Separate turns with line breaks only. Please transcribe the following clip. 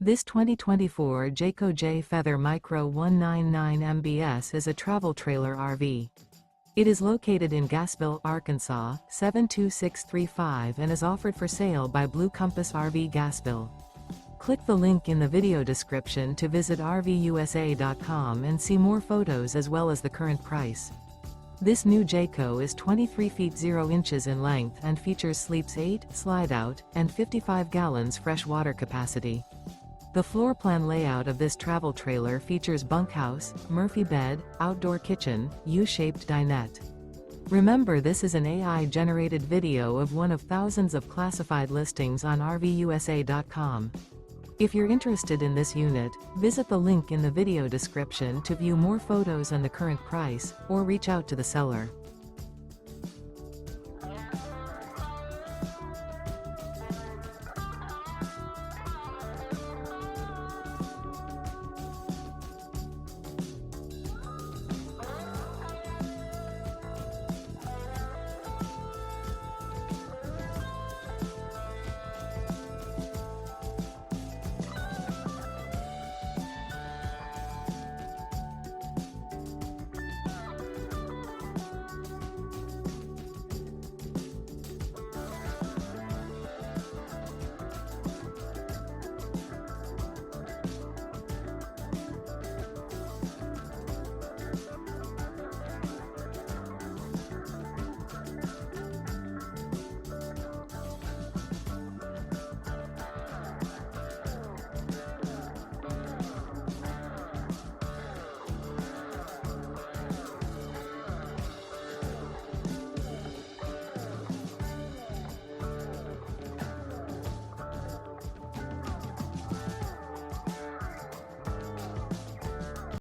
This 2024 Jayco Jay Feather Micro 199 MBS is a travel trailer RV. It is located in Gassville, Arkansas, 72635 and is offered for sale by Blue Compass RV Gassville. Click the link in the video description to visit RVUSA.com and see more photos as well as the current price. This new Jayco is 23 feet 0 inches in length and features sleeps 8, slide-out, and 55 gallons fresh water capacity. The floor plan layout of this travel trailer features bunkhouse, Murphy bed, outdoor kitchen, U-shaped dinette. Remember, this is an AI-generated video of one of thousands of classified listings on RVUSA.com. If you're interested in this unit, visit the link in the video description to view more photos and the current price, or reach out to the seller.